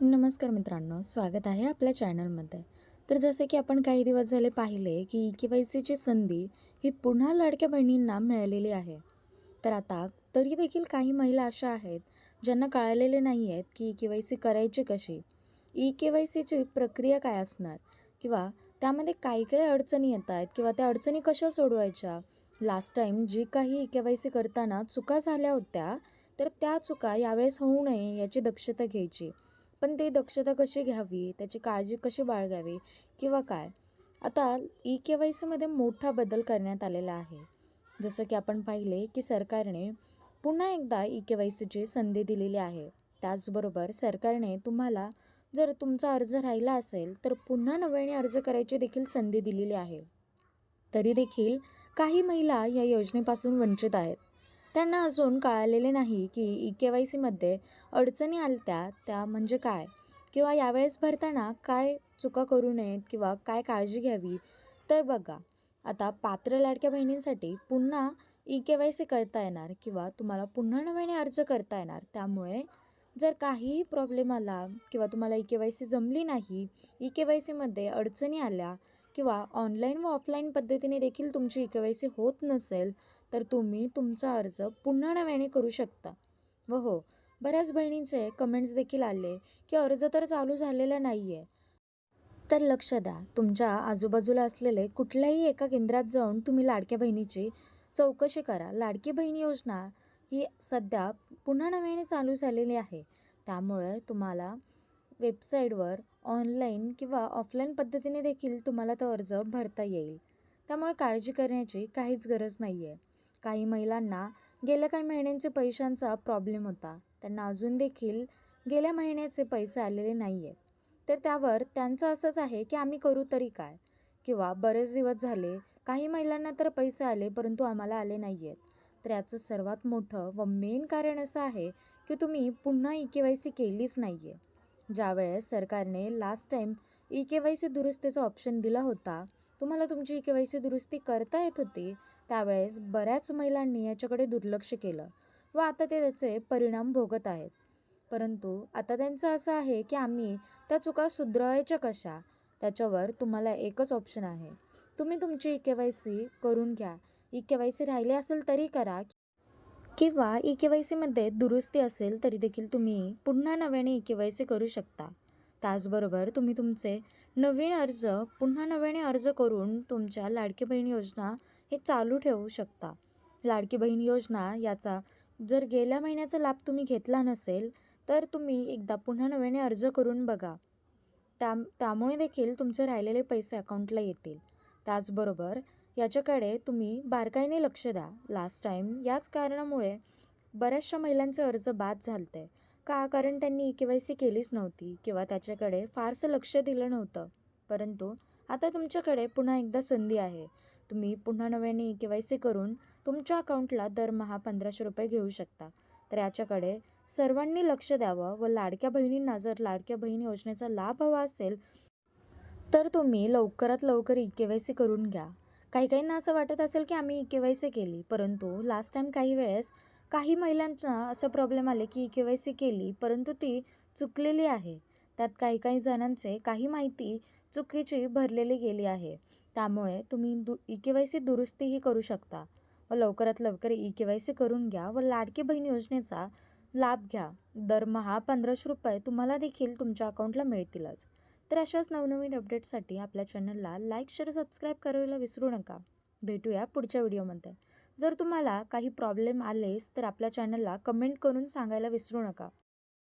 नमस्कार मित्रांनो, स्वागत आहे आपल्या चॅनलमध्ये. तर जसे की आपण काही दिवस झाले पाहिले की ई-के-वाय-सीची संधी ही पुन्हा लाडक्या बहिणींना मिळालेली आहे. तर आता तरी देखील काही महिला अशा आहेत ज्यांना कळालेले नाही आहेत की ई-के-वाय-सी करायची कशी? ई-के-वाय-सीची प्रक्रिया काय असणार? किंवा त्यामध्ये काही अडचणी येत आहेत किंवा त्या अडचणी कशा सोडवायच्या? लास्ट टाईम जी काही ई-के-वाय-सी करताना चुका झाल्या होत्या, तर त्या चुका यावेळेस होऊ नये याची दक्षता घ्यायची. पण ती दक्षता कशी घ्यावी, त्याची काळजी कशी बाळगावी किंवा काय? आता ई-के-वाय-सीमध्ये मोठा बदल करण्यात आलेला आहे. जसं की आपण पाहिले की सरकारने पुन्हा एकदा ई-के-वाय-सीची संधी दिलेली आहे. त्याचबरोबर सरकारने तुम्हाला जर तुमचा अर्ज राहिला असेल, तर पुन्हा नव्याने अर्ज करायची देखील संधी दिलेली आहे. तरी देखील काही महिला या योजनेपासून वंचित आहेत. त्यांना अजून कळालेले नाही की ई-के-वाय-सीमध्ये अडचणी आल्या त्या म्हणजे काय? किंवा यावेळेस भरताना काय चुका करू नयेत किंवा काय काळजी घ्यावी? तर बघा, आता पात्र लाडक्या बहिणींसाठी पुन्हा ई-के-वाय-सी करता येणार किंवा तुम्हाला पुन्हा नव्याने अर्ज करता येणार. त्यामुळे जर काहीही प्रॉब्लेम आला किंवा तुम्हाला ई-के-वाय-सी जमली नाही, ई-के-वाय-सीमध्ये अडचणी आल्या किंवा ऑनलाईन व ऑफलाईन पद्धतीने देखील तुमची ई-के-वाय-सी होत नसेल, तर तुम्ही तुमचा अर्ज पुन्हा नव्याने करू शकता. व हो, बऱ्याच बहिणींचे कमेंट्स देखील आले की अर्ज तर चालू झालेला नाही आहे. तर लक्ष द्या, तुमच्या आजूबाजूला असलेले कुठल्याही एका केंद्रात जाऊन तुम्ही लाडक्या बहिणीची चौकशी करा. लाडकी बहीण योजना ही सध्या पुन्हा नव्याने चालू झालेली आहे. त्यामुळे तुम्हाला वेबसाईटवर ऑनलाईन किंवा ऑफलाईन पद्धतीने देखील तुम्हाला तो अर्ज भरता येईल. त्यामुळे काळजी करण्याची काहीच गरज नाही आहे. काही महिलांना गेल्या काही महिन्यांचे पैशांचा प्रॉब्लेम होता. त्यांना अजून देखील गेल्या महिन्याचे पैसे आलेले नाही आहे. तर त्यावर त्यांचं असंच आहे की आम्ही करू तरी काय? किंवा बरेच दिवस झाले, काही महिलांना तर पैसे आले परंतु आम्हाला आले नाही आहेत. तर याचं सर्वात मोठं व मेन कारण असं आहे की तुम्ही पुन्हा ई-के-वाय-सी केलीच नाही आहे. ज्यावेळेस सरकारने लास्ट टाईम ई-के-वाय-सी दुरुस्तीचा ऑप्शन दिला होता, तुम्हाला तुमची ई-के-वाय-सी दुरुस्ती करता येत होती, त्यावेळेस बऱ्याच महिलांनी याच्याकडे दुर्लक्ष केलं व आता ते त्याचे परिणाम भोगत आहेत. परंतु आता त्यांचं असं आहे की आम्ही त्या चुका सुधारायच्या कशा? त्याच्यावर तुम्हाला एकच ऑप्शन आहे. तुम्ही तुमची ई-के-वाय-सी करून घ्या. ई-के-वाय-सी राहिली असेल तरी करा किंवा ई-के-वाय-सीमध्ये दुरुस्ती असेल तरी देखील तुम्ही पुन्हा नव्याने ई-के-वाय-सी करू शकता. त्याचबरोबर तुम्ही तुमचे नवीन अर्ज पुन्हा नव्याने अर्ज करून तुमच्या लाडकी बहीण योजना हे चालू ठेवू शकता. लाडकी बहीण योजना याचा जर गेल्या महिन्याचा लाभ तुम्ही घेतला नसेल, तर तुम्ही एकदा पुन्हा नव्याने अर्ज करून बघा. त्यामुळे देखील तुमचे राहिलेले पैसे अकाउंटला येतील. त्याचबरोबर याच्याकडे तुम्ही बारकाईने लक्ष द्या. लास्ट टाईम याच कारणामुळे बऱ्याचशा महिलांचे अर्ज बाद झालते. का? कारण त्यांनी ई-के-वाय-सी केलीच नव्हती किंवा त्याच्याकडे फारसं लक्ष दिलं नव्हतं. परंतु आता तुमच्याकडे पुन्हा एकदा संधी आहे. तुम्ही पुन्हा नव्याने ई-के-वाय-सी करून तुमच्या अकाउंटला दरमहा ₹1500 घेऊ शकता. तर याच्याकडे सर्वांनी लक्ष द्यावं व लाडक्या बहिणींना जर लाडक्या बहीण योजनेचा लाभ हवा असेल, तर तुम्ही लवकरात लवकर ई-के-वाय-सी करून घ्या. काहींना असं वाटत असेल की आम्ही ई-के-वाय-सी केली, परंतु लास्ट टाईम काही वेळेस काही महिलांना असं प्रॉब्लेम आले की ई-के-वाय-सी केली परंतु ती चुकलेली आहे. त्यात काही जणांचे काही माहिती चुकीची भरलेली गेली आहे. त्यामुळे तुम्ही ई-के-वाय-सी दुरुस्तीही करू शकता व लवकरात लवकर ई-के-वाय-सी करून घ्या व लाडकी बहीण योजनेचा लाभ घ्या. दरमहा ₹1500 तुम्हाला देखील तुमच्या अकाउंटला मिळतीलच. तर अशाच नवनवीन अपडेट्ससाठी आपल्या चॅनलला लाईक, शेअर, सबस्क्राईब करायला विसरू नका. भेटूया पुढच्या व्हिडिओमध्ये. जर तुम्हाला काही प्रॉब्लेम आलेच तर आपल्या चॅनलला कमेंट करून सांगायला विसरू नका.